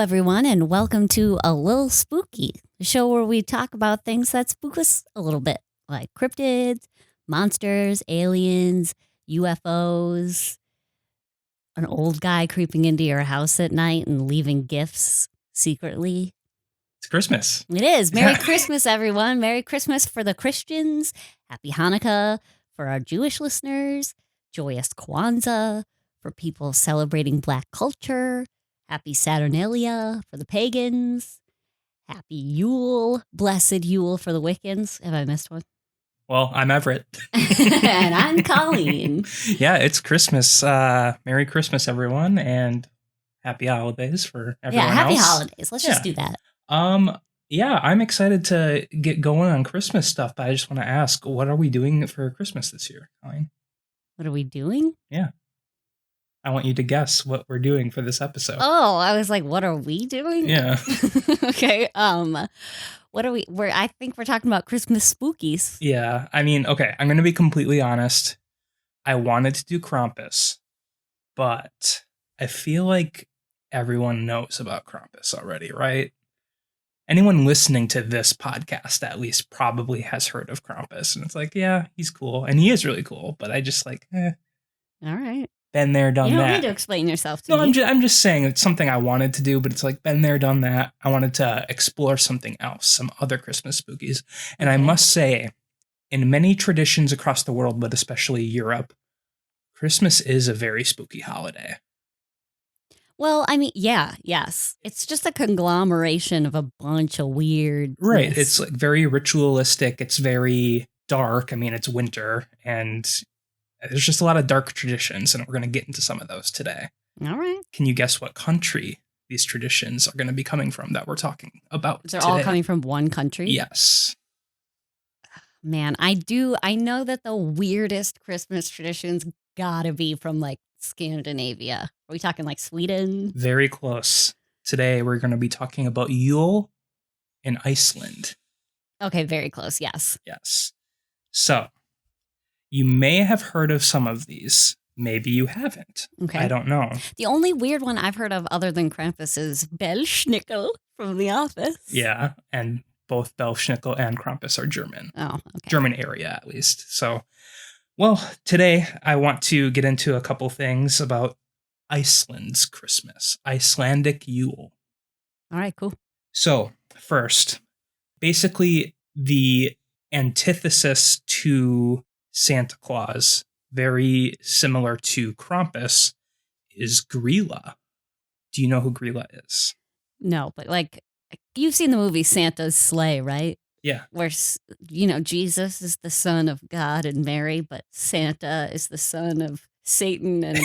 everyone, and welcome to A Lil Spooky, the show where we talk about things that spook us a little bit, like cryptids, monsters, aliens, UFOs, an old guy creeping into your house at night and leaving gifts secretly. It's Christmas. It is. Merry Christmas, everyone. Merry Christmas for the Christians. Happy Hanukkah for our Jewish listeners. Joyous Kwanzaa for people celebrating Black culture. Happy Saturnalia for the pagans. Happy Yule. Blessed Yule for the Wiccans. Have I missed one? Well, I'm Everett. And I'm Colleen. Yeah, it's Christmas. Merry Christmas, everyone, and happy holidays for everyone else. Yeah, happy holidays. Let's just do that. Yeah, I'm excited to get going on Christmas stuff, but I just want to ask, what are we doing for Christmas this year, Colleen? What are we doing? Yeah. I want you to guess what we're doing for this episode. Oh, I was like, what are we doing? Yeah. Okay. What are we? I think we're talking about Christmas spookies. Yeah. I mean, okay, I'm going to be completely honest. I wanted to do Krampus, but I feel like everyone knows about Krampus already, right? Anyone listening to this podcast at least probably has heard of Krampus. And it's like, yeah, he's cool. And he is really cool, but I just like, All right. Been there, done that. You don't need to explain yourself to me. No, I'm just saying it's something I wanted to do, but it's like, been there, done that. I wanted to explore something else, some other Christmas spookies. And I must say, in many traditions across the world, but especially Europe, Christmas is a very spooky holiday. Well, I mean, yes. It's just a conglomeration of a bunch of weird. Right. It's like very ritualistic. It's very dark. I mean, it's winter, and there's just a lot of dark traditions, and we're going to get into some of those today. All right. Can you guess what country these traditions are going to be coming from that we're talking about They're today? all coming from one country? Yes. Man, I know that the weirdest Christmas traditions gotta be from like Scandinavia. Are we talking like Sweden? Very close. Today we're going to be talking about Yule in Iceland. Okay, very close, yes. Yes. So, you may have heard of some of these. Maybe you haven't. Okay. I don't know. The only weird one I've heard of other than Krampus is Belschnickel from The Office. Yeah, and both Belschnickel and Krampus are German. Oh, okay. German area, at least. So, well, today I want to get into a couple things about Iceland's Christmas, Icelandic Yule. All right, cool. So, first, basically the antithesis to Santa Claus, very similar to Krampus, is Gryla. Do you know who Gryla is? No, but like, you've seen the movie Santa's Sleigh, right? Yeah. Where, Jesus is the son of God and Mary, but Santa is the son of Satan and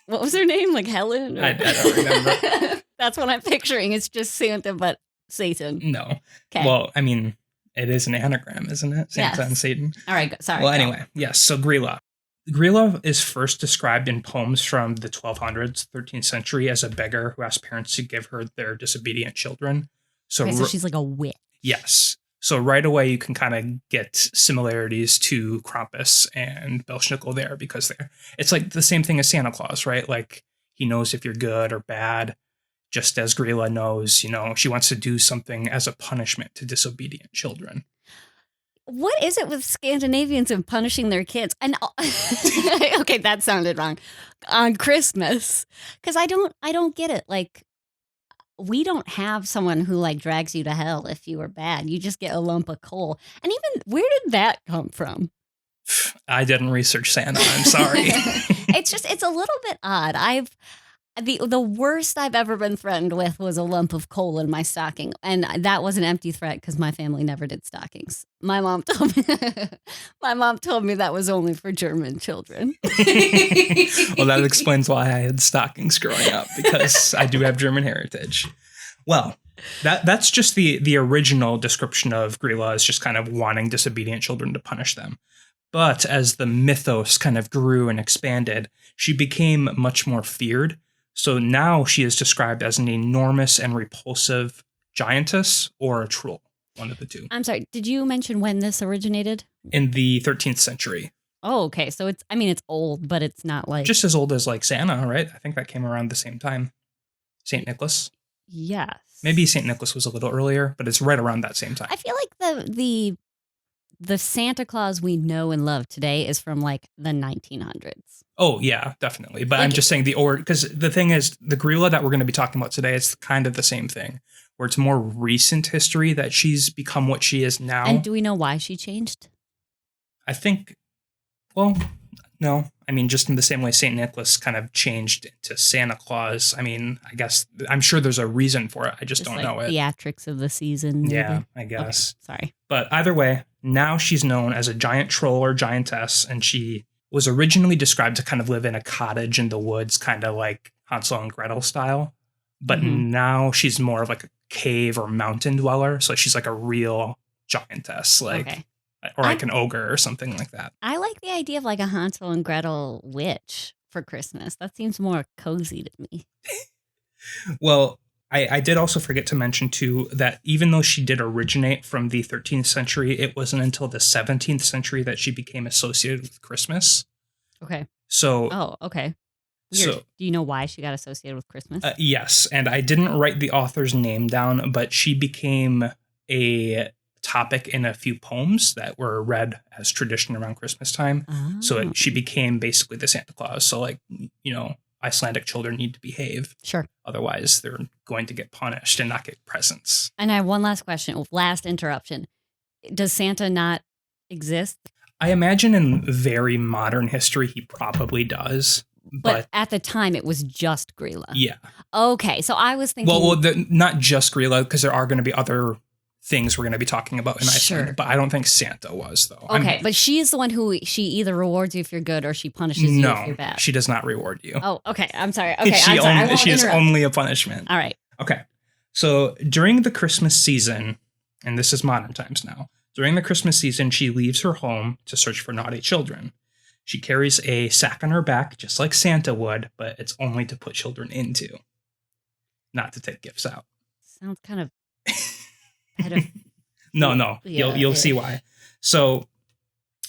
what was her name? Like Helen? I don't remember. That's what I'm picturing. It's just Santa, but Satan. No. Okay. Well, I mean, it is an anagram, isn't it? Santa and Satan. All right. Sorry. Well, anyway, yes. So Gryla. Gryla is first described in poems from the 1200s, 13th century, as a beggar who asked parents to give her their disobedient children. So she's like a witch. Yes. So right away you can kind of get similarities to Krampus and Belschnickel there, because it's like the same thing as Santa Claus, right? Like he knows if you're good or bad, just as Gryla knows, she wants to do something as a punishment to disobedient children. What is it with Scandinavians and punishing their kids? And okay, that sounded wrong. On Christmas, because I don't get it. Like, we don't have someone who like drags you to hell if you were bad. You just get a lump of coal. And even where did that come from? I didn't research Santa. I'm sorry. It's a little bit odd. The worst I've ever been threatened with was a lump of coal in my stocking. And that was an empty threat because my family never did stockings. My mom told me that was only for German children. Well, that explains why I had stockings growing up, because I do have German heritage. Well, that's just the original description of Gryla, is just kind of wanting disobedient children to punish them. But as the mythos kind of grew and expanded, she became much more feared. So now she is described as an enormous and repulsive giantess or a troll, one of the two. I'm sorry, did you mention when this originated? In the 13th century. Oh, okay. So it's old, but it's not like... Just as old as like Santa, right? I think that came around the same time. St. Nicholas. Yes. Maybe St. Nicholas was a little earlier, but it's right around that same time. I feel like the Santa Claus we know and love today is from like the 1900s. Oh, yeah, definitely. But Like, I'm just saying because the thing is, the Gryla that we're going to be talking about today, it's kind of the same thing, where it's more recent history that she's become what she is now. And do we know why she changed? I think, well, no. I mean, just in the same way St. Nicholas kind of changed to Santa Claus. I mean, I guess, I'm sure there's a reason for it. I just don't like know it. Theatrics of the season. Maybe? Yeah, I guess. Okay, sorry. But either way, now she's known as a giant troll or giantess, and she was originally described to kind of live in a cottage in the woods, kind of like Hansel and Gretel style. But now she's more of like a cave or mountain dweller. So she's like a real giantess, like, or like an ogre or something like that. I like the idea of like a Hansel and Gretel witch for Christmas. That seems more cozy to me. Well, I did also forget to mention, too, that even though she did originate from the 13th century, it wasn't until the 17th century that she became associated with Christmas. Okay. So. Oh, okay. Weird. So, do you know why she got associated with Christmas? Yes. And I didn't write the author's name down, but she became a topic in a few poems that were read as tradition around Christmas time. Oh. So she became basically the Santa Claus. So, like, you know, Icelandic children need to behave. Sure. Otherwise, they're going to get punished and not get presents. And I have one last question, last interruption. Does Santa not exist? I imagine in very modern history, he probably does. But at the time, it was just Gryla. Yeah. Okay, so I was thinking... Well, not just Gryla, because there are going to be other things we're going to be talking about in Iceland. Sure. But I don't think Santa was, though. Okay, but she's the one who she either rewards you if you're good or she punishes you if you're bad. No, she does not reward you. Oh, okay. I'm sorry. Okay, she is only a punishment. All right. Okay. So during the Christmas season, and this is modern times now, during the Christmas season, she leaves her home to search for naughty children. She carries a sack on her back, just like Santa would, but it's only to put children into, not to take gifts out. Sounds kind of... No. You'll see why. So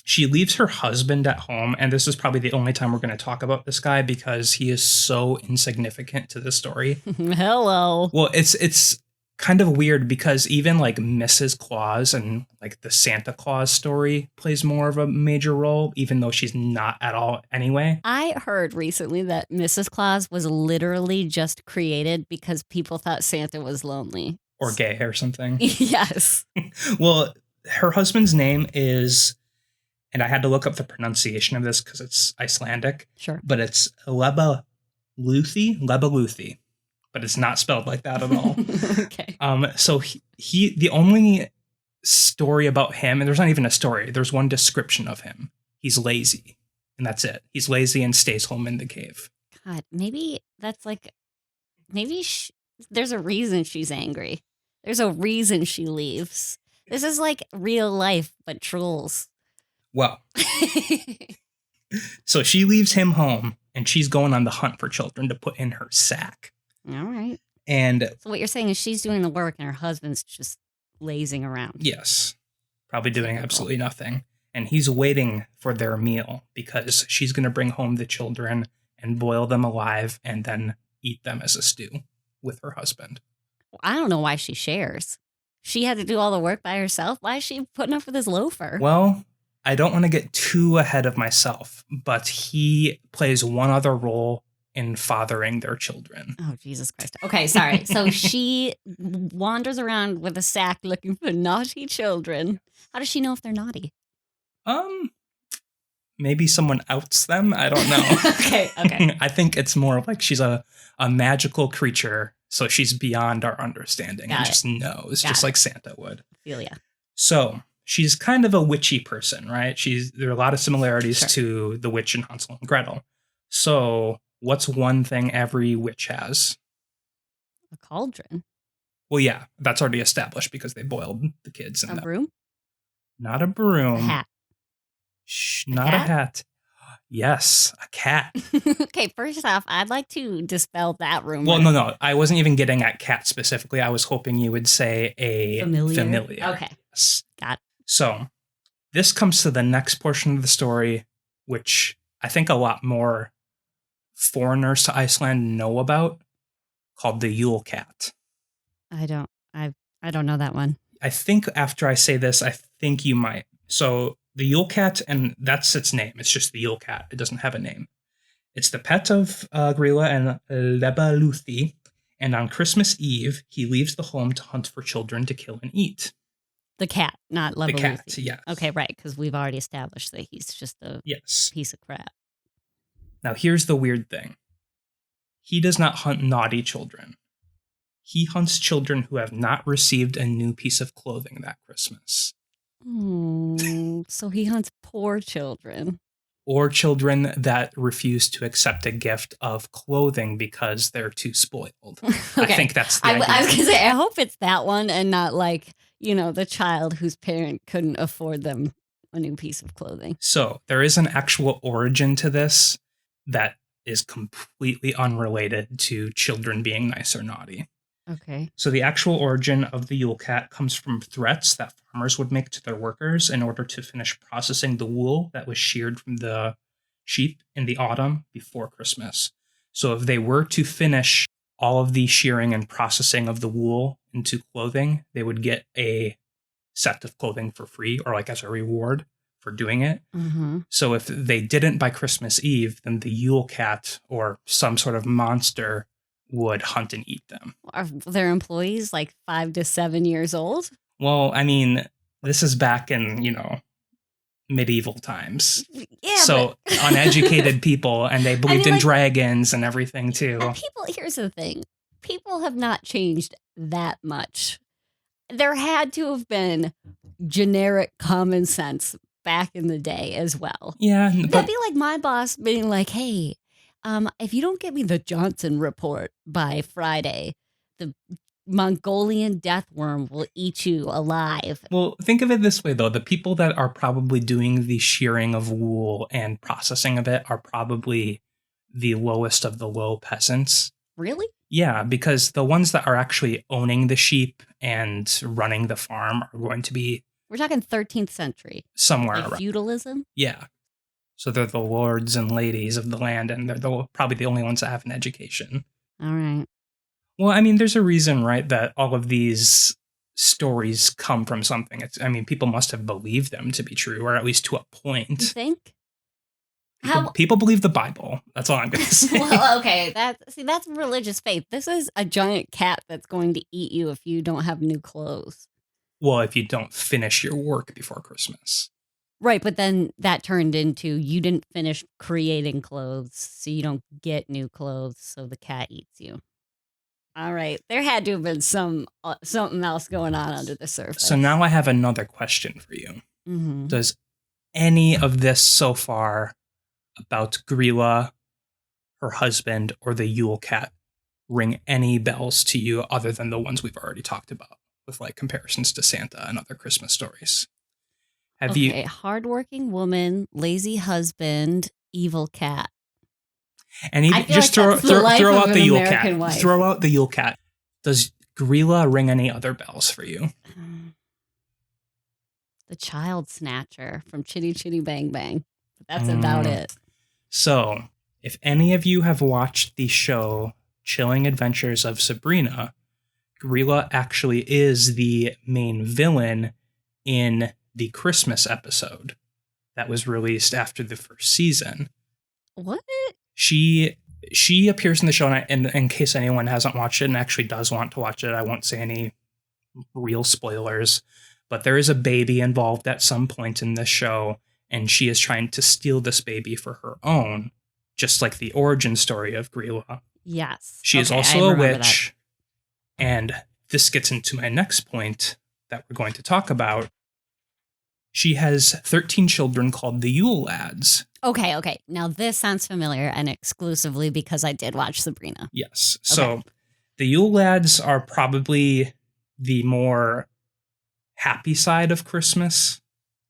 she leaves her husband at home, and this is probably the only time we're going to talk about this guy because he is so insignificant to the story. Hello. Well, it's kind of weird because even like Mrs. Claus and like the Santa Claus story plays more of a major role, even though she's not at all anyway. I heard recently that Mrs. Claus was literally just created because people thought Santa was lonely. Or gay or something. Yes. Well, her husband's name is, and I had to look up the pronunciation of this because it's Icelandic. Sure. But it's Lebaluthi, but it's not spelled like that at all. Okay. So he the only story about him, and there's not even a story, there's one description of him. He's lazy, and that's it. He's lazy and stays home in the cave. God, maybe that's like, there's a reason she's angry. There's a reason she leaves. This is like real life, but trolls. Well, so she leaves him home, and she's going on the hunt for children to put in her sack. All right. And so what you're saying is she's doing the work, and her husband's just lazing around. Yes, probably doing absolutely nothing. And he's waiting for their meal because she's going to bring home the children and boil them alive and then eat them as a stew with her husband. I don't know why she shares. She had to do all the work by herself. Why is she putting up with this loafer? Well, I don't want to get too ahead of myself, but he plays one other role in fathering their children. Oh, Jesus Christ. Okay, sorry. So she wanders around with a sack looking for naughty children. How does she know if they're naughty? Maybe someone outs them. I don't know. Okay. I think it's more like she's a magical creature. So she's beyond our understanding and just knows, just like Santa would. Feel ya. So she's kind of a witchy person, right? There are a lot of similarities to the witch in Hansel and Gretel. So what's one thing every witch has? A cauldron. Well, yeah, that's already established because they boiled the kids. A broom? Not a broom. A hat. Not a hat. Yes, a cat. Okay, first off, I'd like to dispel that rumor. Well, no. I wasn't even getting at cat specifically. I was hoping you would say a familiar. Okay. Yes. Got it. So this comes to the next portion of the story, which I think a lot more foreigners to Iceland know about, called the Yule Cat. I don't know that one. I think after I say this, I think you might. So the Yule Cat, and that's its name. It's just the Yule Cat. It doesn't have a name. It's the pet of Gryla and Lebaluthi, and on Christmas Eve, he leaves the home to hunt for children to kill and eat. The cat, not Lebaluthi. The cat, yes. Okay, right, because we've already established that he's just a piece of crap. Now, here's the weird thing. He does not hunt naughty children. He hunts children who have not received a new piece of clothing that Christmas. So he hunts poor children. Or children that refuse to accept a gift of clothing because they're too spoiled. Okay. I think that's the idea. I was going to say, I hope it's that one and not like, the child whose parent couldn't afford them a new piece of clothing. So there is an actual origin to this that is completely unrelated to children being nice or naughty. Okay. So the actual origin of the Yule Cat comes from threats that farmers would make to their workers in order to finish processing the wool that was sheared from the sheep in the autumn before Christmas. So if they were to finish all of the shearing and processing of the wool into clothing, they would get a set of clothing for free or like as a reward for doing it. Mm-hmm. So if they didn't by Christmas Eve, then the Yule Cat or some sort of monster would hunt and eat them. Are their employees like 5 to 7 years old? Well, I mean, this is back in, medieval times. Yeah. So uneducated people, and they believed in dragons and everything too. Here's the thing. People have not changed that much. There had to have been generic common sense back in the day as well. Yeah. That'd be like my boss being like, hey, if you don't get me the Johnson report by Friday, the Mongolian death worm will eat you alive. Well, think of it this way, though. The people that are probably doing the shearing of wool and processing of it are probably the lowest of the low peasants. Really? Yeah, because the ones that are actually owning the sheep and running the farm are going to be... We're talking 13th century. Somewhere like around. Feudalism? Yeah. So they're the lords and ladies of the land, and they're probably the only ones that have an education. All right. Well, I mean, there's a reason, right, that all of these stories come from something. People must have believed them to be true, or at least to a point. You think? People believe the Bible. That's all I'm going to say. Well, okay. That's religious faith. This is a giant cat that's going to eat you if you don't have new clothes. Well, if you don't finish your work before Christmas. Right, but then that turned into you didn't finish creating clothes, so you don't get new clothes, so the cat eats you. All right, there had to have been something else going on under the surface. So now I have another question for you. Mm-hmm. Does any of this so far about Gryla, her husband, or the Yule Cat ring any bells to you other than the ones we've already talked about with like comparisons to Santa and other Christmas stories? Have you hardworking woman, lazy husband, evil cat. And just throw out the Yule Cat. Wife. Throw out the Yule Cat. Does Gryla ring any other bells for you? The child snatcher from Chitty Chitty Bang Bang. That's about it. So, if any of you have watched the show Chilling Adventures of Sabrina, Gryla actually is the main villain in the Christmas episode that was released after the first season. What? She appears in the show, and in case anyone hasn't watched it and actually does want to watch it, I won't say any real spoilers, but there is a baby involved at some point in this show, and she is trying to steal this baby for her own, just like the origin story of Gryla. Yes. She is also a witch, and this gets into my next point that we're going to talk about. She has 13 children called the Yule Lads. Okay. Now this sounds familiar, and exclusively because I did watch Sabrina. Yes. So the Yule Lads are probably the more happy side of Christmas,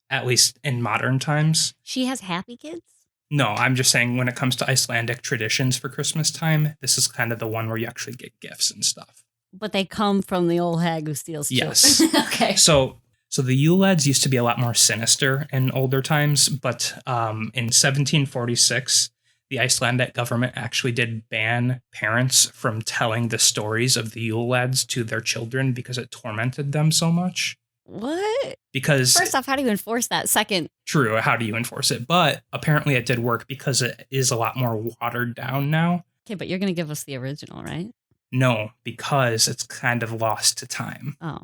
at least in modern times. She has happy kids? No, I'm just saying when it comes to Icelandic traditions for Christmas time, this is kind of the one where you actually get gifts and stuff. But they come from the old hag who steals children. Yes. Okay. So the Yule Lads used to be a lot more sinister in older times, but in 1746, the Icelandic government actually did ban parents from telling the stories of the Yule Lads to their children because it tormented them so much. What? Because first off, how do you enforce that? Second, true, how do you enforce it? But apparently it did work because it is a lot more watered down now. okay, but you're going to give us the original, right? No, because it's kind of lost to time. Oh,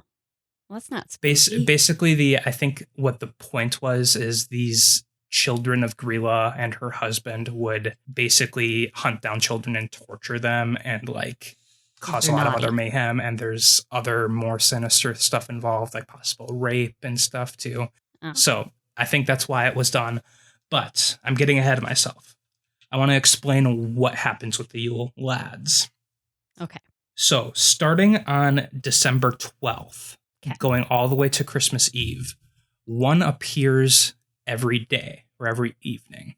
well, that's not spooky. Basically, I think what the point was is these children of Gryla and her husband would basically hunt down children and torture them and like cause a lot of other mayhem. And there's other more sinister stuff involved, like possible rape and stuff too. Oh. So I think that's why it was done. But I'm getting ahead of myself. I want to explain what happens with the Yule Lads. Okay. So starting on December 12th, okay, going all the way to Christmas Eve, one appears every day or every evening.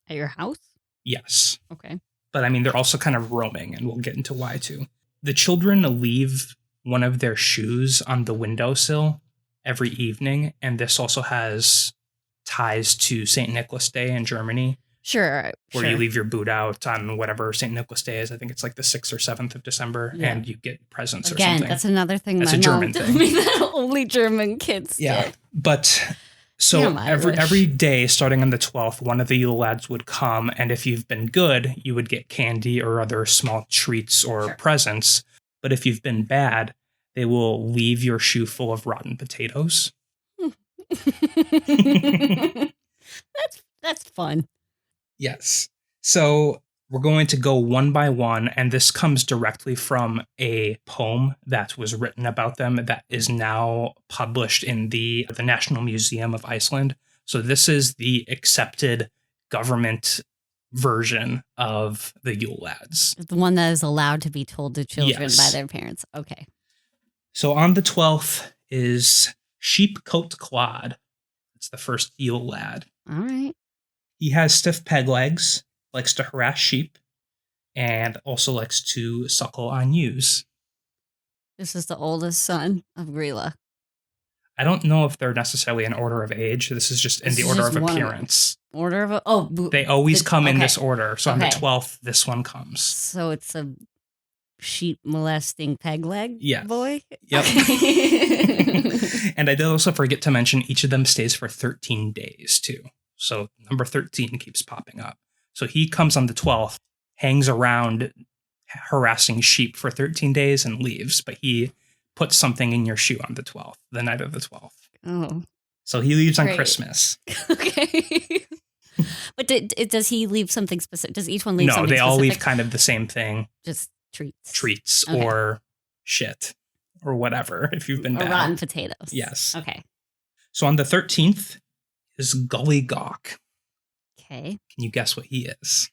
At your house? Yes. Okay. But I mean, they're also kind of roaming, and we'll get into why too. The children leave one of their shoes on the windowsill every evening, and this also has ties to St. Nicholas Day in Germany. Sure. Where you leave your boot out on whatever St. Nicholas Day is. I think it's like the 6th or 7th of December, and you get presents or something. That's another thing That's my a German mom told thing. me that only German kids did. But so every day starting on the 12th, one of the Yule Lads would come, and if you've been good, you would get candy or other small treats or presents. But if you've been bad, they will leave your shoe full of rotten potatoes. That's fun. Yes. So we're going to go one by one, and this comes directly from a poem that was written about them that is now published in the National Museum of Iceland. So this is the accepted government version of the Yule Lads. The one that is allowed to be told to children by their parents. Okay. So on the 12th is Sheepcoat Clod. It's the first Yule Lad. All right. He has stiff peg legs, likes to harass sheep, and also likes to suckle on ewes. This is the oldest son of Gryla. I don't know if they're necessarily in order of age. This is just in the order of appearance. They always come in this order. So on the 12th, this one comes. So it's a sheep molesting peg leg boy? Yep. And I did also forget to mention each of them stays for 13 days too. So number 13 keeps popping up. So he comes on the 12th, hangs around harassing sheep for 13 days and leaves. But he puts something in your shoe on the 12th, the night of the 12th. Oh. So he leaves on Christmas. Okay. But does he leave something specific? Does each one leave something specific? No, they all leave kind of the same thing. Just treats. Treats or shit or whatever if you've been bad. Or rotten potatoes. Yes. Okay. So on the 13th is Gully Gawk. Okay. Can you guess what he is?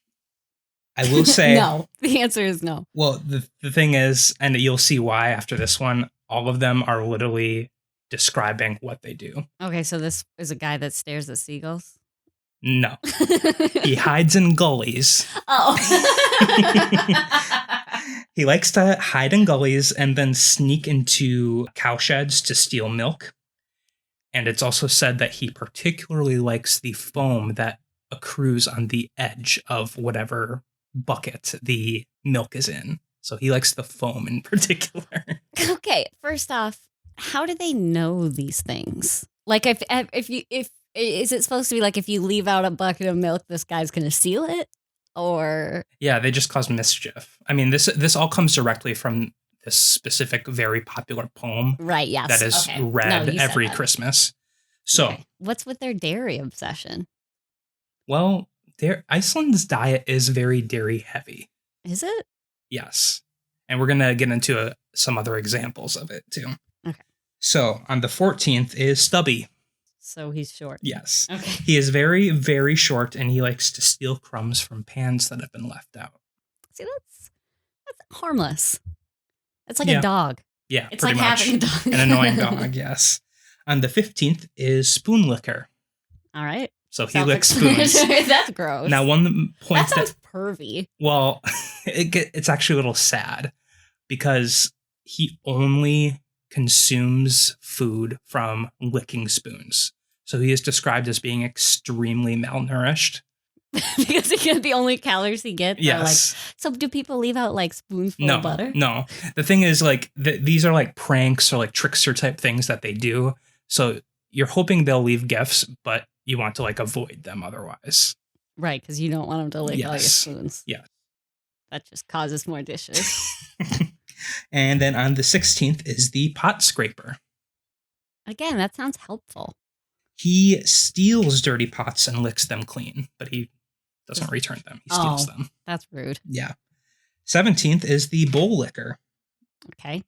I will say... No. The answer is no. Well, the thing is, and you'll see why after this one, all of them are literally describing what they do. Okay, so this is a guy that stares at seagulls? No. He hides in gullies. Oh. He likes to hide in gullies and then sneak into cowsheds to steal milk. And it's also said that he particularly likes the foam that accrues on the edge of whatever bucket the milk is in. So he likes the foam in particular. Okay, first off, how do they know these things? Like if is it supposed to be like if you leave out a bucket of milk, this guy's going to steal it? Or yeah, they just cause mischief. I mean, this all comes directly from this specific, very popular poem. Right, yes. That is read every Christmas. So what's with their dairy obsession? Well, Iceland's diet is very dairy heavy. Is it? Yes. And we're going to get into some other examples of it too. Okay. So on the 14th is Stubby. So he's short. Yes. Okay. He is very, very short, and he likes to steal crumbs from pans that have been left out. See, that's harmless. It's like a dog. Yeah, it's like having a dog. An annoying dog, yes. On the 15th is Spoon Licker. All right. So he licks spoons. That's gross. Now, one point that sounds pervy. Well, it's actually a little sad because he only consumes food from licking spoons. So he is described as being extremely malnourished. Because he get the only calories he gets. Yes. So do people leave out like spoonful of butter? No. The thing is like these are like pranks or like trickster type things that they do. So you're hoping they'll leave gifts, but you want to like avoid them otherwise. Right, because you don't want them to lick all your spoons. Yeah. That just causes more dishes. And then on the 16th is the pot scraper. Again, that sounds helpful. He steals dirty pots and licks them clean, but he doesn't return them. He steals them. That's rude. Yeah. 17th is the bowl licker. Okay.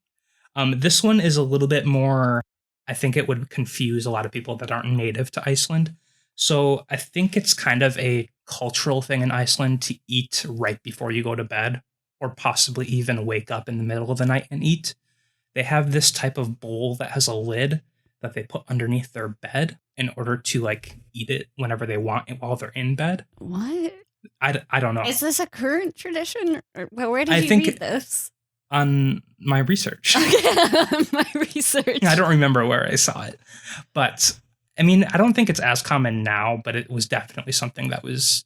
This one is a little bit more, I think it would confuse a lot of people that aren't native to Iceland. So I think it's kind of a cultural thing in Iceland to eat right before you go to bed, or possibly even wake up in the middle of the night and eat. They have this type of bowl that has a lid that they put underneath their bed in order to like eat it whenever they want it while they're in bed. What? I don't know. Is this a current tradition? Or where did you read this? On my research. Okay, my research. I don't remember where I saw it. But I mean, I don't think it's as common now, but it was definitely something that was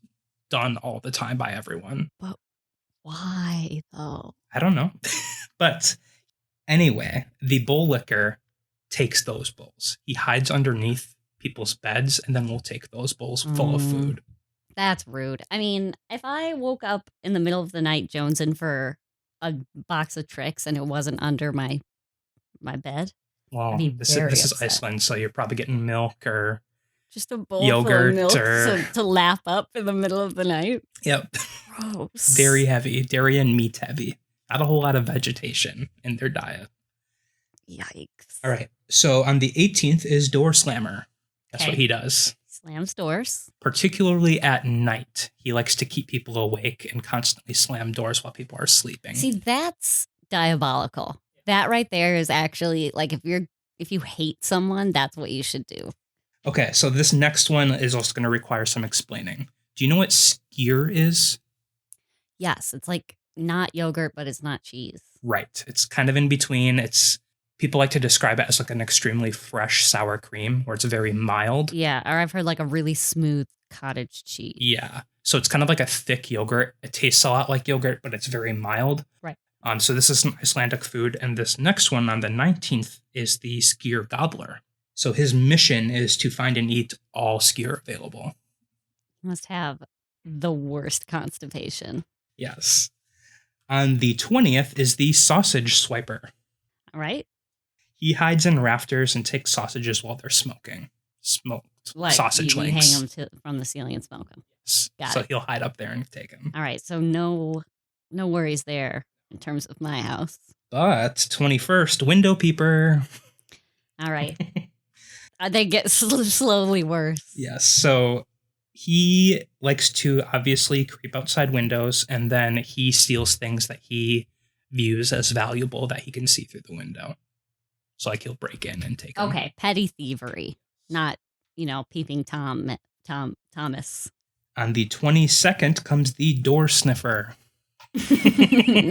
done all the time by everyone. But why though? I don't know. But anyway, the bowl licker takes those bowls. He hides underneath people's beds and then will take those bowls full of food. That's rude. I mean, if I woke up in the middle of the night jonesing for a box of tricks and it wasn't under my bed, well, this is Iceland, so you're probably getting milk or just a bowl yogurt full of milk to lap up in the middle of the night. Yep. Gross. Dairy and meat heavy. Not a whole lot of vegetation in their diet. Yikes. All right. So on the 18th is door slammer. That's what he does. Slams doors. Particularly at night. He likes to keep people awake and constantly slam doors while people are sleeping. See, that's diabolical. That right there is actually like if you hate someone, that's what you should do. Okay, so this next one is also going to require some explaining. Do you know what skyr is? Yes, it's like not yogurt, but it's not cheese. Right. It's kind of in between. People like to describe it as like an extremely fresh sour cream where it's very mild. Yeah, or I've heard like a really smooth cottage cheese. Yeah. So it's kind of like a thick yogurt. It tastes a lot like yogurt, but it's very mild. Right. So this is an Icelandic food. And this next one on the 19th is the skyr gobbler. So his mission is to find and eat all skyr available. You must have the worst constipation. Yes. On the 20th is the sausage swiper. All right. He hides in rafters and takes sausages while they're smoking. Smoked like sausage you links. hang them from the ceiling and smoke them. So he'll hide up there and take them. All right. So no worries there in terms of my house. But 21st, window peeper. All right. They get slowly worse. Yes. So he likes to obviously creep outside windows, and then he steals things that he views as valuable that he can see through the window. So like he'll break in and take them. Okay, petty thievery, not, peeping Thomas. On the 22nd comes the door sniffer. Okay.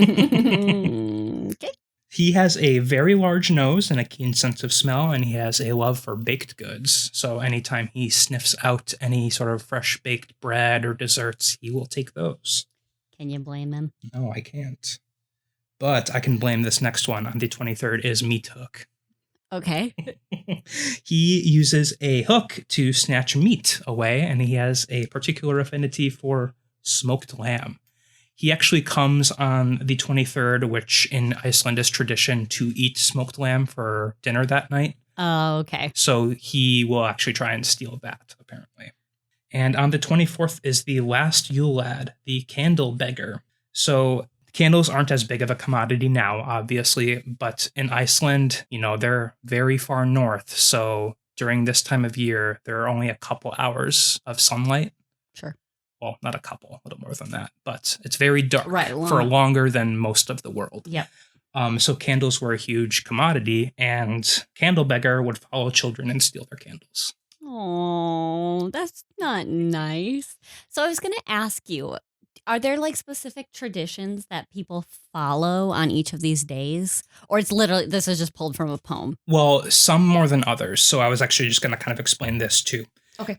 He has a very large nose and a keen sense of smell, and he has a love for baked goods. So anytime he sniffs out any sort of fresh baked bread or desserts, he will take those. Can you blame him? No, I can't. But I can blame this next one on the 23rd is meat hook. Okay. He uses a hook to snatch meat away, and he has a particular affinity for smoked lamb. He actually comes on the 23rd, which in Iceland is tradition to eat smoked lamb for dinner that night. Oh, okay. So he will actually try and steal that, apparently. And on the 24th is the last Yule Lad, the candle beggar. So candles aren't as big of a commodity now, obviously, but in Iceland, they're very far north. So during this time of year, there are only a couple hours of sunlight. Sure. Well, not a couple, a little more than that, but it's very dark for longer than most of the world. Yep. So candles were a huge commodity, and candle beggar would follow children and steal their candles. Oh, that's not nice. So I was going to ask you, are there like specific traditions that people follow on each of these days? Or it's literally, this is just pulled from a poem? Well, some more than others. So I was actually just going to kind of explain this too. Okay.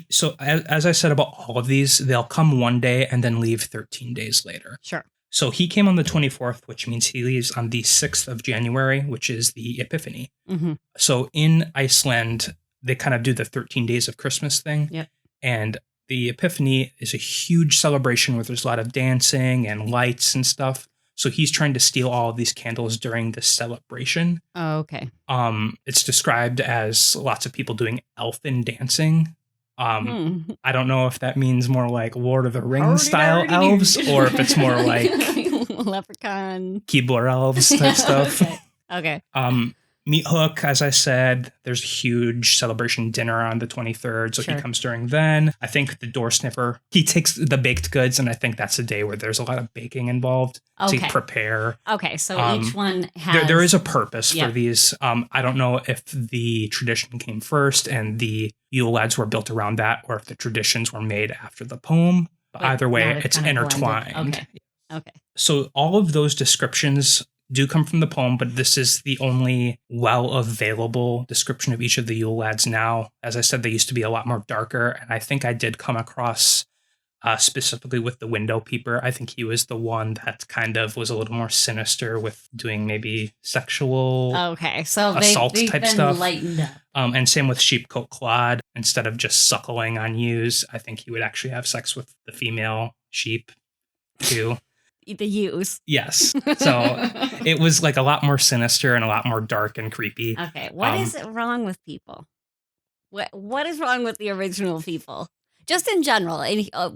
So as I said about all of these, they'll come one day and then leave 13 days later. Sure. So he came on the 24th, which means he leaves on the 6th of January, which is the Epiphany. Mm-hmm. So in Iceland, they kind of do the 13 days of Christmas thing. Yep. And the Epiphany is a huge celebration where there's a lot of dancing and lights and stuff. So he's trying to steal all of these candles during this celebration. Oh, okay. It's described as lots of people doing elfin dancing. I don't know if that means more like Lord of the Rings style elves or if it's more like leprechaun, Keebler elves type stuff. Okay. Meat Hook, as I said, there's a huge celebration dinner on the 23rd. So Sure. he comes during then. I think the door sniffer, he takes the baked goods. And I think that's a day where there's a lot of baking involved to prepare. Okay. So each one has. There is a purpose for these. I don't know if the tradition came first and the Yule Lads were built around that or if the traditions were made after the poem. But either way, it's intertwined. Okay. So all of those descriptions do come from the poem, but this is the only well-available description of each of the Yule Lads now. As I said, they used to be a lot more darker, and I think I did come across specifically with the window peeper. I think he was the one that kind of was a little more sinister with doing maybe sexual assault type stuff. Lightened up. And same with Sheepcoat Clod. Instead of just suckling on ewes, I think he would actually have sex with the female sheep too. The ewes. Yes. So it was like a lot more sinister and a lot more dark and creepy. Okay. What is wrong with people? What is wrong with the original people? Just in general.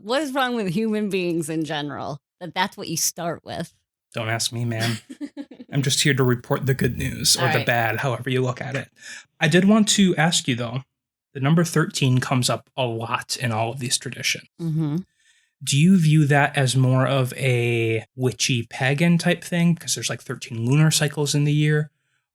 What is wrong with human beings in general? That's what you start with. Don't ask me, man. I'm just here to report the good news or the bad, however you look at it. I did want to ask you, though, the number 13 comes up a lot in all of these traditions. Mm-hmm. Do you view that as more of a witchy pagan type thing because there's like 13 lunar cycles in the year?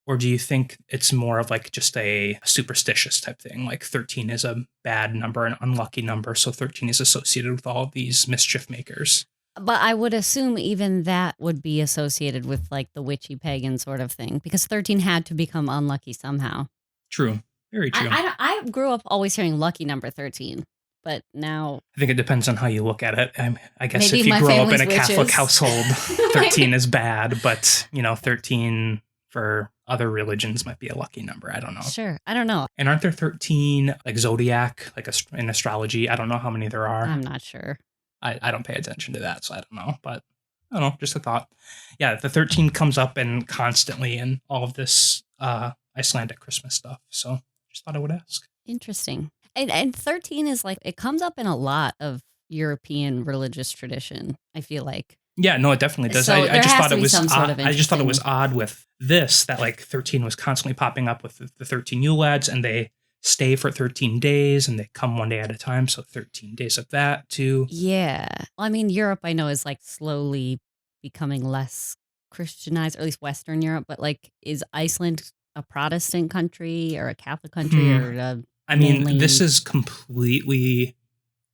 Or do you think it's more of like just a superstitious type thing? Like 13 is a bad number, an unlucky number. So 13 is associated with all of these mischief makers. But I would assume even that would be associated with like the witchy pagan sort of thing because 13 had to become unlucky somehow. True. Very true. I grew up always hearing lucky number 13. But now... I think it depends on how you look at it. I guess Maybe if you grow up in a witches. Catholic household, 13 is bad. But, 13 for other religions might be a lucky number. I don't know. Sure. I don't know. And aren't there 13, like zodiac, like in astrology? I don't know how many there are. I'm not sure. I don't pay attention to that, so I don't know. But I don't know, just a thought. Yeah, the 13 comes up and constantly in all of this Icelandic Christmas stuff. So just thought I would ask. Interesting. And 13 is like, it comes up in a lot of European religious tradition, I feel like. Yeah, no, it definitely does. So I just thought it was odd. I just thought it was odd with this that like 13 was constantly popping up with the 13 Yule Lads and they stay for 13 days and they come one day at a time. So 13 days of that too. Yeah. Well, I mean, Europe, I know, is like slowly becoming less Christianized, or at least Western Europe. But like, is Iceland a Protestant country or a Catholic country or I mean, this is completely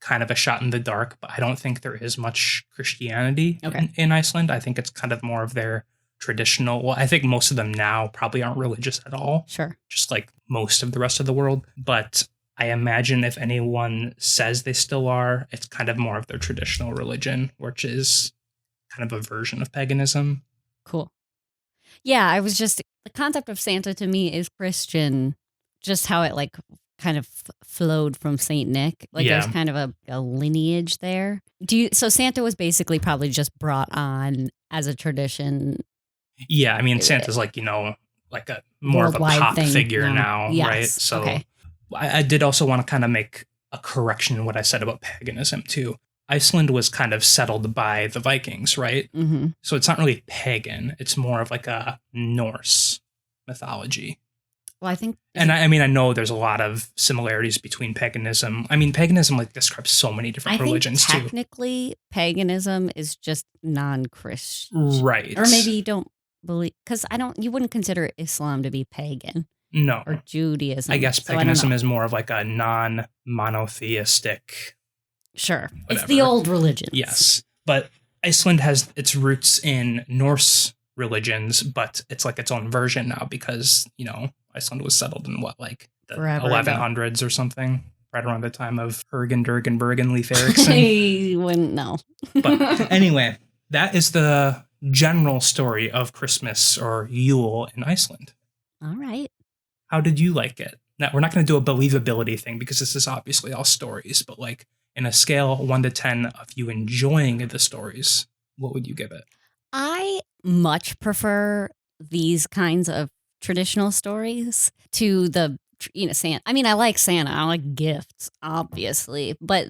kind of a shot in the dark, but I don't think there is much Christianity in Iceland. I think it's kind of more of their traditional. Well, I think most of them now probably aren't religious at all. Sure. Just like most of the rest of the world. But I imagine if anyone says they still are, it's kind of more of their traditional religion, which is kind of a version of paganism. Cool. Yeah, I was just, the concept of Santa to me is Christian, just how it like kind of flowed from Saint Nick. Like there's kind of a lineage there. So Santa was basically probably just brought on as a tradition. Yeah, I mean, Santa's like, like a more of a pop figure now, yes. right? So I did also want to kind of make a correction in what I said about paganism too. Iceland was kind of settled by the Vikings, right? Mm-hmm. So it's not really pagan. It's more of like a Norse mythology. Well, I think... And I mean, I know there's a lot of similarities between paganism. I mean, paganism like describes so many different religions too. Technically, paganism is just non-Christian. Right. Or maybe you don't believe... Because you wouldn't consider Islam to be pagan. No. Or Judaism. I guess paganism is more of like a non-monotheistic... Sure. Whatever. It's the old religion. Yes. But Iceland has its roots in Norse religions, but it's like its own version now because, Iceland was settled in what, like the 1100s or something, right around the time of Hergen, Durgen, Bergen, Leif Erikson. I wouldn't know. But anyway, that is the general story of Christmas or Yule in Iceland. All right. How did you like it? Now, we're not going to do a believability thing because this is obviously all stories, but like in a scale 1 to 10 of you enjoying the stories, what would you give it? I much prefer these kinds of traditional stories to the, Santa. I mean, I like Santa. I like gifts, obviously, but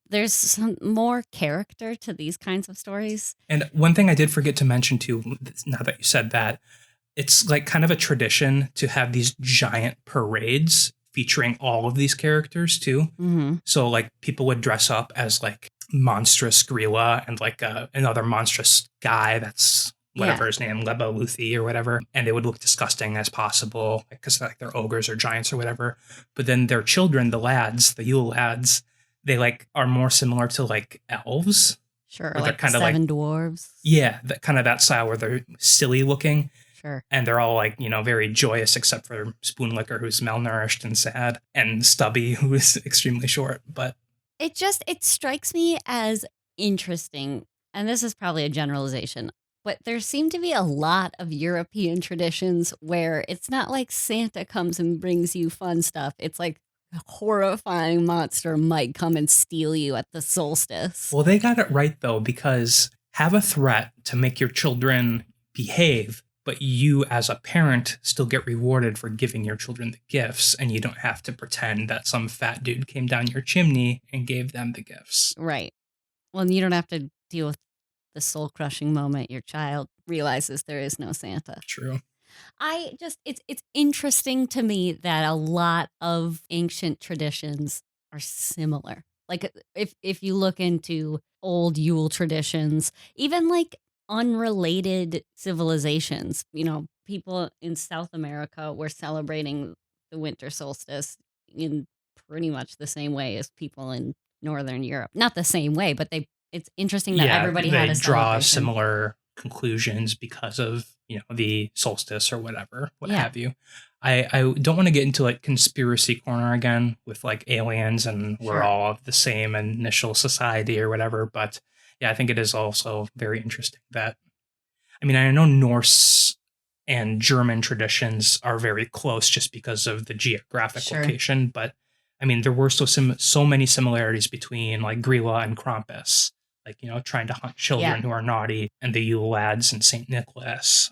there's some more character to these kinds of stories. And one thing I did forget to mention too, now that you said that, it's like kind of a tradition to have these giant parades featuring all of these characters too. Mm-hmm. So like people would dress up as like monstrous Gryla and like another monstrous guy that's whatever his name, Lebo Luthi or whatever. And they would look disgusting as possible because like they're ogres or giants or whatever. But then their children, the lads, the Yule Lads, they like are more similar to like elves. Sure, Or like they're kinda seven dwarves. Yeah, that kind of that style where they're silly looking. Sure. And they're all like, very joyous except for Spoonlicker, who's malnourished and sad, and Stubby, who is extremely short. But it strikes me as interesting, and this is probably a generalization, but there seem to be a lot of European traditions where it's not like Santa comes and brings you fun stuff. It's like a horrifying monster might come and steal you at the solstice. Well, they got it right, though, because have a threat to make your children behave, but you as a parent still get rewarded for giving your children the gifts, and you don't have to pretend that some fat dude came down your chimney and gave them the gifts. Right. Well, and you don't have to deal with the soul-crushing moment your child realizes there is no Santa. True. It's interesting to me that a lot of ancient traditions are similar. Like if you look into old Yule traditions, even like unrelated civilizations, people in South America were celebrating the winter solstice in pretty much the same way as people in Northern Europe. Not the same way, but it's interesting that everybody had a draw celebration. similar conclusions because of the solstice or whatever, have you. I don't want to get into like conspiracy corner again with like aliens and we're all of the same initial society or whatever, but yeah, I think it is also very interesting that, I mean, I know Norse and German traditions are very close just because of the geographic location, but I mean, there were so many similarities between like Gryla and Krampus, like, trying to hunt children who are naughty, and the Yule Lads and St. Nicholas,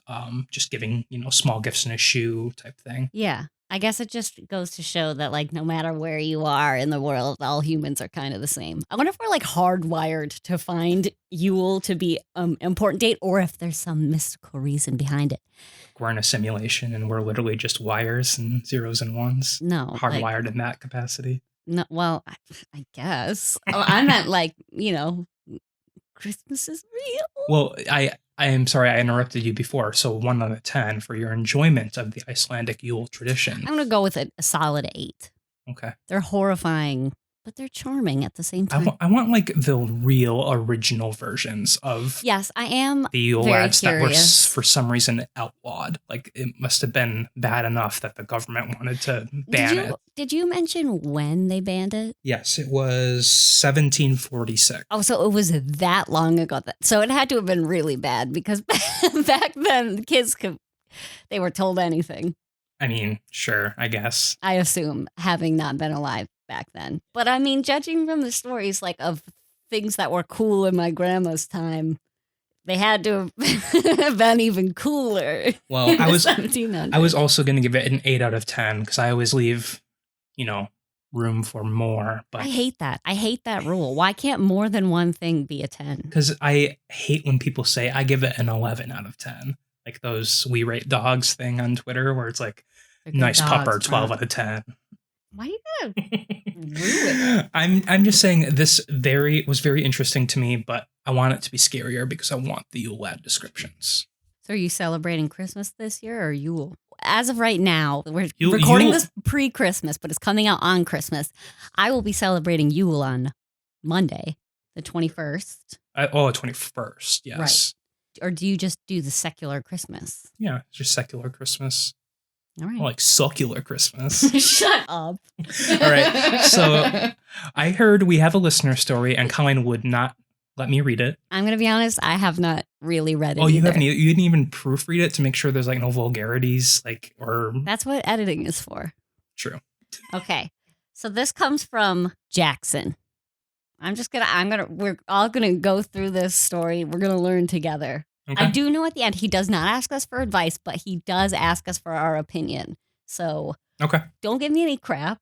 just giving, small gifts in a shoe type thing. Yeah. I guess it just goes to show that, like, no matter where you are in the world, all humans are kind of the same. I wonder if we're, like, hardwired to find Yule to be an important date, or if there's some mystical reason behind it. We're in a simulation, and we're literally just wires and zeros and ones. No. Hardwired in that capacity. No, well, I guess. I meant, like, Christmas is real. Well, I am sorry I interrupted you before. So 1 out of 10 for your enjoyment of the Icelandic Yule tradition. I'm going to go with a solid 8. Okay. They're horrifying, but they're charming at the same time. I want like the real original versions of yes, I am the Yule very Lads that were curious. for some reason outlawed. Like it must have been bad enough that the government wanted to ban it. Did you mention when they banned it? Yes, it was 1746. Oh, so it was that long ago. So it had to have been really bad because back then kids they were told anything. I mean, sure, I guess. I assume, having not been alive back then. But I mean, judging from the stories like of things that were cool in my grandma's time, they had to have been even cooler. Well, I was also going to give it an 8 out of 10 because I always leave, room for more. But I hate that. I hate that rule. Why can't more than one thing be a 10? Because I hate when people say I give it an 11 out of 10. Like those We Rate Dogs thing on Twitter where it's like, nice pupper, 12 out of 10. Why are you gonna ruin it? I'm just saying this was very interesting to me, but I want it to be scarier because I want the Yule Lad descriptions. So are you celebrating Christmas this year or Yule? As of right now, we're recording this pre-Christmas, but it's coming out on Christmas. I will be celebrating Yule on Monday, the 21st. 21st, yes. Right. Or do you just do the secular Christmas? Yeah, just secular Christmas. All right. Like succular Christmas. Shut up. All right. So I heard we have a listener story and Colleen would not let me read it. I'm going to be honest. I have not really read it. Oh, you either. haven't? You didn't even proofread it to make sure there's like no vulgarities, or That's what editing is for. True. Okay. So this comes from Jackson. We're all gonna go through this story. We're gonna learn together. Okay. I do know at the end he does not ask us for advice, but he does ask us for our opinion. So Okay. don't give me any crap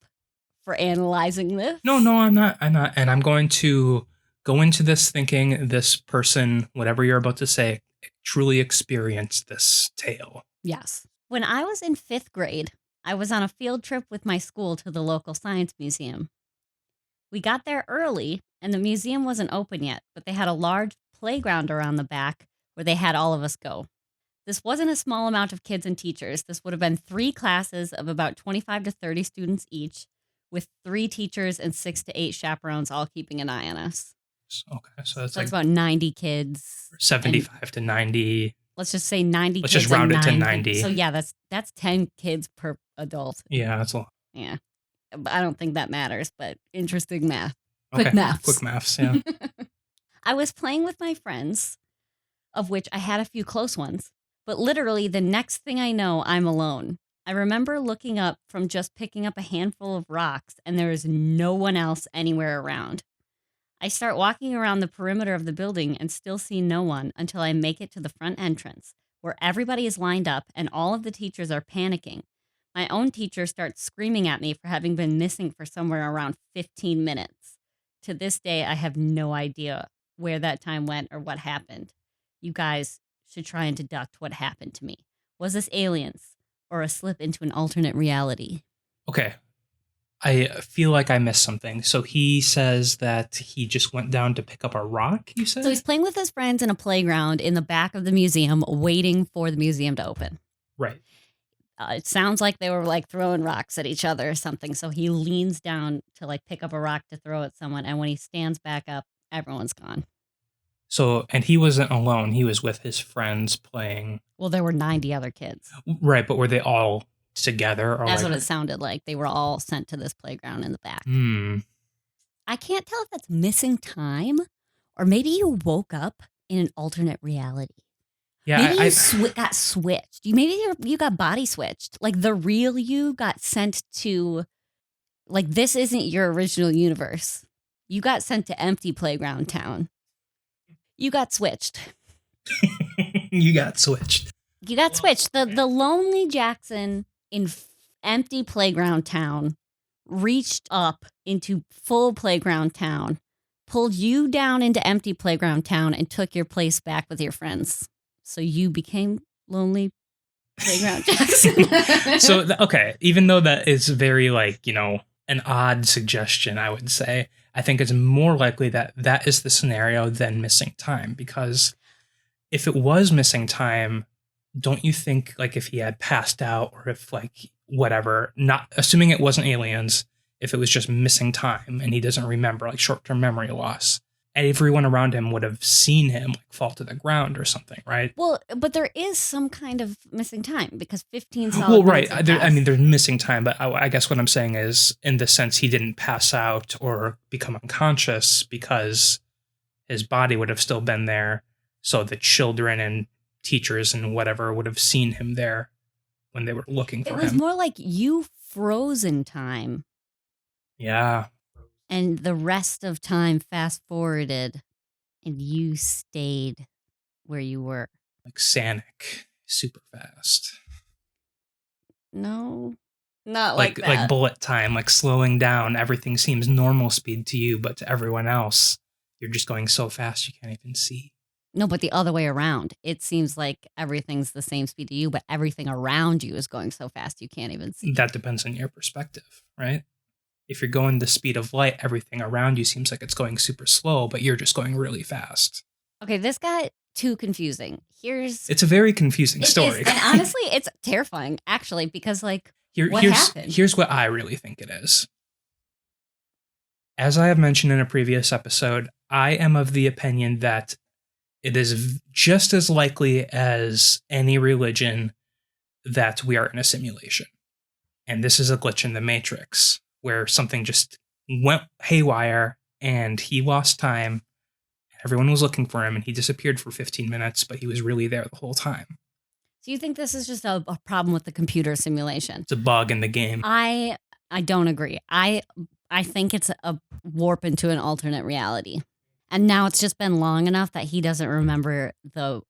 for analyzing this. No, I'm not. And I'm going to go into this thinking this person, whatever you're about to say, truly experienced this tale. Yes. When I was in 5th grade, I was on a field trip with my school to the local science museum. We got there early, and the museum wasn't open yet, but they had a large playground around the back where they had all of us go. This wasn't a small amount of kids and teachers. This would have been 3 classes of about 25 to 30 students each, with 3 teachers and 6 to 8 chaperones all keeping an eye on us. Okay, so that's So like about 90 kids. 75 to 90. Let's just say 90 Let's kids. just round and it to 90. 90. So yeah, that's 10 kids per adult. Yeah, that's a lot. Yeah. I don't think that matters, but interesting math. Okay. Quick maths. Quick maths, yeah. I was playing with my friends, of which I had a few close ones, but literally the next thing I know, I'm alone. I remember looking up from just picking up a handful of rocks, and there is no one else anywhere around. I start walking around the perimeter of the building and still see no one until I make it to the front entrance, where everybody is lined up and all of the teachers are panicking. My own teacher starts screaming at me for having been missing for somewhere around 15 minutes. To this day, I have no idea where that time went or what happened. You guys should try and deduct what happened to me. Was this aliens or a slip into an alternate reality? Okay. I feel like I missed something. So he says that he just went down to pick up a rock, you said? So he's playing with his friends in a playground in the back of the museum, waiting for the museum to open. Right. It sounds like they were like throwing rocks at each other or something. So he leans down to like pick up a rock to throw at someone. And when he stands back up, everyone's gone. So, and he wasn't alone. He was with his friends playing. Well, there were 90 other kids. Right. But were they all together? Or That's like, what it sounded like. They were all sent to this playground in the back. I can't tell if that's missing time or maybe you woke up in an alternate reality. Yeah, maybe you got switched. Maybe you got body switched. Like the real you got sent to, like this isn't your original universe. You got sent to empty playground town. You got switched. You got switched. You got switched. The lonely Jackson in empty playground town reached up into full playground town, pulled you down into empty playground town, and took your place back with your friends. So you became lonely playground Jackson. So, okay, even though that is very like, an odd suggestion, I would say, I think it's more likely that that is the scenario than missing time. Because if it was missing time, don't you think like if he had passed out or if like whatever, not assuming it wasn't aliens, if it was just missing time and he doesn't remember, like short-term memory loss, everyone around him would have seen him like fall to the ground or something, right? Well, but there is some kind of missing time because 15 solid Well, right. minutes have passed. There's missing time, but I guess what I'm saying is in the sense he didn't pass out or become unconscious because his body would have still been there. So the children and teachers and whatever would have seen him there when they were looking for him. It was more like you froze in time. Yeah. And the rest of time fast forwarded and you stayed where you were. Like Sonic, super fast. No, not like that. Like bullet time, like slowing down. Everything seems normal speed to you, but to everyone else, you're just going so fast you can't even see. No, but the other way around. It seems like everything's the same speed to you, but everything around you is going so fast you can't even see. That depends on your perspective, right? If you're going the speed of light, everything around you seems like it's going super slow, but you're just going really fast. Okay, this got too confusing. It's a very confusing story. And honestly, it's terrifying, actually, because what happened? Here's what I really think it is. As I have mentioned in a previous episode, I am of the opinion that it is just as likely as any religion that we are in a simulation. And this is a glitch in the Matrix where something just went haywire and he lost time. Everyone was looking for him and he disappeared for 15 minutes, but he was really there the whole time. So you think this is just a problem with the computer simulation? It's a bug in the game. I don't agree. I think it's a warp into an alternate reality. And now it's just been long enough that he doesn't remember the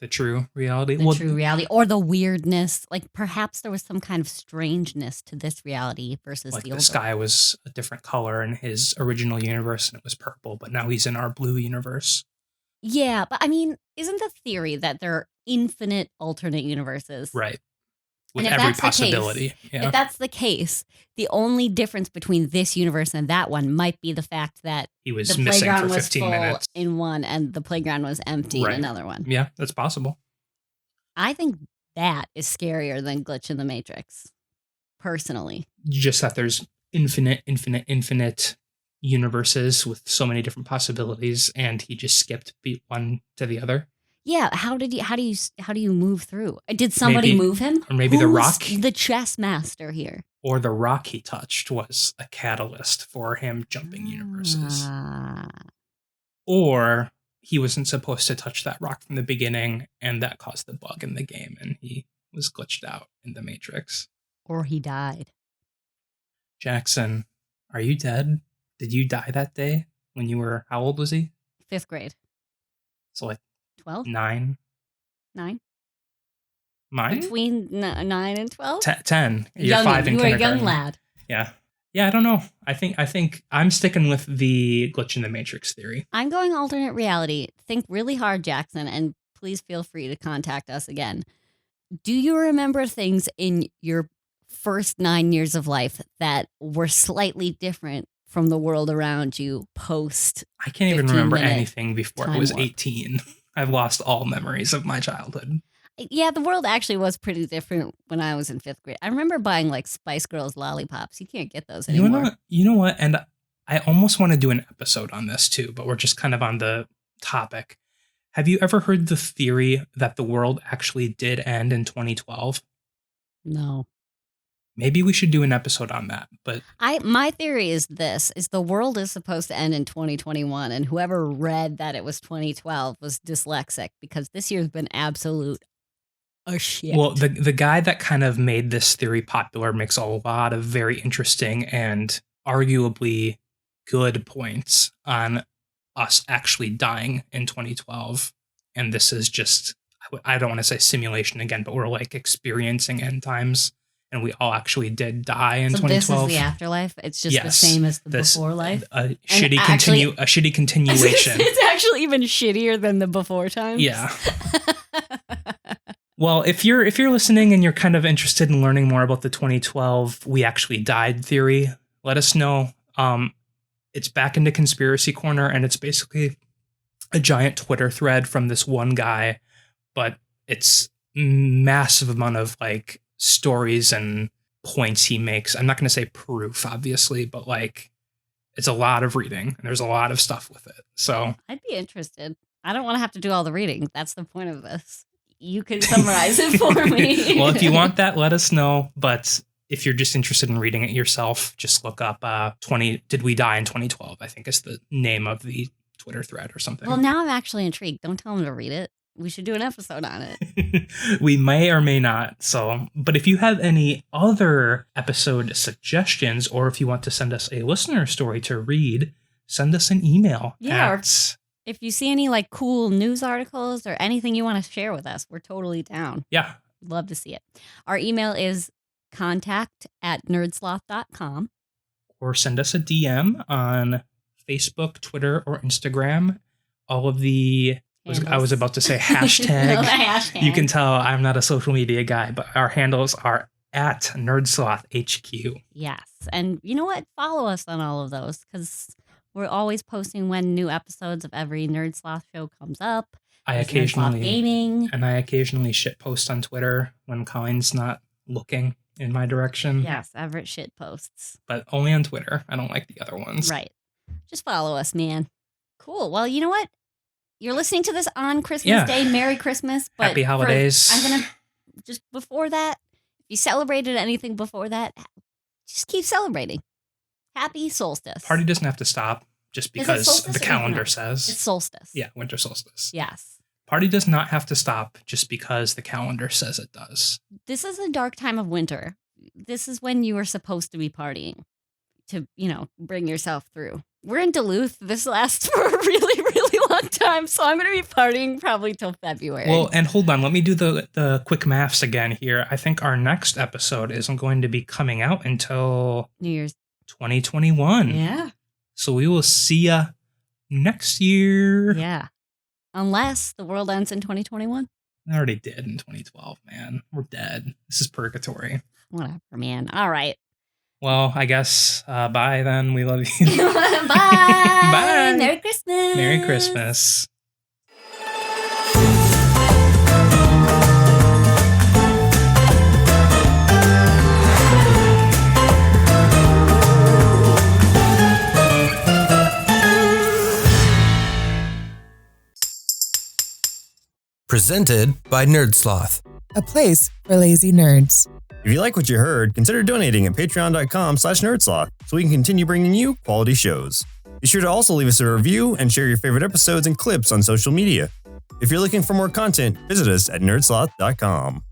true reality. True reality or the weirdness. Like perhaps there was some kind of strangeness to this reality versus like the the old sky was a different color in his original universe and it was purple, but now he's in our blue universe. Yeah, but I mean, isn't the theory that there are infinite alternate universes? Right. With And if every that's the case, possibility. Yeah. If that's the case, the only difference between this universe and that one might be the fact that He was the missing playground for was 15 full minutes. in one and the playground was empty Right. in another one. Yeah, that's possible. I think that is scarier than Glitch in the Matrix, personally. Just that there's infinite universes with so many different possibilities, and he just skipped one to the other. Yeah, how do you move through? Did somebody move him? Or maybe Who the was rock, the chess master here, or the rock he touched was a catalyst for him jumping universes. Or he wasn't supposed to touch that rock from the beginning, and that caused the bug in the game, and he was glitched out in the Matrix. Or he died. Jackson, are you dead? Did you die that day when you were, how old was he? 5th grade. So like 12? 9? 9? Mine? Between 9 and 12? 10. You're 5 in you were a kindergarten. young lad. Yeah. Yeah, I don't know. I think I'm sticking with the glitch in the Matrix theory. I'm going alternate reality. Think really hard, Jackson, and please feel free to contact us again. Do you remember things in your first 9 years of life that were slightly different from the world around you post? I can't even remember 15-minute anything before I was 18. I've lost all memories of my childhood. Yeah, the world actually was pretty different when I was in 5th grade. I remember buying like Spice Girls lollipops. You can't get those anymore. You know what? And I almost want to do an episode on this too, but we're just kind of on the topic. Have you ever heard the theory that the world actually did end in 2012? No. Maybe we should do an episode on that. But my theory is the world is supposed to end in 2021, and whoever read that it was 2012 was dyslexic, because this year's been absolute shit. Well, the guy that kind of made this theory popular makes a lot of very interesting and arguably good points on us actually dying in 2012. And this is just, I don't want to say simulation again, but we're like experiencing end times. And we all actually did die in 2012. This is the afterlife. It's just the same as the before life. A shitty continuation. It's actually even shittier than the before times. Yeah. Well, if you're listening and you're kind of interested in learning more about the 2012 we actually died theory, let us know. It's back into Conspiracy Corner, and it's basically a giant Twitter thread from this one guy, but it's massive amount of like stories and points he makes. I'm not going to say proof, obviously, but like it's a lot of reading and there's a lot of stuff with it. So I'd be interested. I don't want to have to do all the reading. That's the point of this. You can summarize it for me. Well, if you want that, let us know. But if you're just interested in reading it yourself, just look up Did We Die in 2012? I think is the name of the Twitter thread or something. Well, now I'm actually intrigued. Don't tell them to read it. We should do an episode on it. We may or may not. So, but if you have any other episode suggestions, or if you want to send us a listener story to read, send us an email. Yeah. If you see any like cool news articles or anything you want to share with us, we're totally down. Yeah. Love to see it. Our email is contact@nerdsloth.com. Or send us a DM on Facebook, Twitter, or Instagram. All of the I was about to say hashtag. Hashtag. You can tell I'm not a social media guy, but our handles are at NerdSloth HQ. Yes. And you know what? Follow us on all of those, because we're always posting when new episodes of every NerdSloth show comes up. I occasionally shit post on Twitter when Colleen's not looking in my direction. Yes, Everett shit posts. But only on Twitter. I don't like the other ones. Right. Just follow us, man. Cool. Well, you know what? You're listening to this on Christmas Day. Merry Christmas. But happy holidays. I'm going to just before that, if you celebrated anything before that, just keep celebrating. Happy solstice. Party doesn't have to stop just because the calendar says. It's solstice. Yeah, winter solstice. Yes. Party does not have to stop just because the calendar says it does. This is a dark time of winter. This is when you are supposed to be partying to, bring yourself through. We're in Duluth. This lasts for a really, really long time, so I'm going to be partying probably till February. Well, and hold on. Let me do the quick maths again here. I think our next episode isn't going to be coming out until New Year's 2021. Yeah. So we will see ya next year. Yeah. Unless the world ends in 2021. I already did in 2012, man. We're dead. This is purgatory. Whatever, man. All right. Well, I guess bye then. We love you. Bye. Bye. Merry Christmas. Merry Christmas. Presented by NerdSloth, a place for lazy nerds. If you like what you heard, consider donating at patreon.com/nerdsloth so we can continue bringing you quality shows. Be sure to also leave us a review and share your favorite episodes and clips on social media. If you're looking for more content, visit us at nerdsloth.com.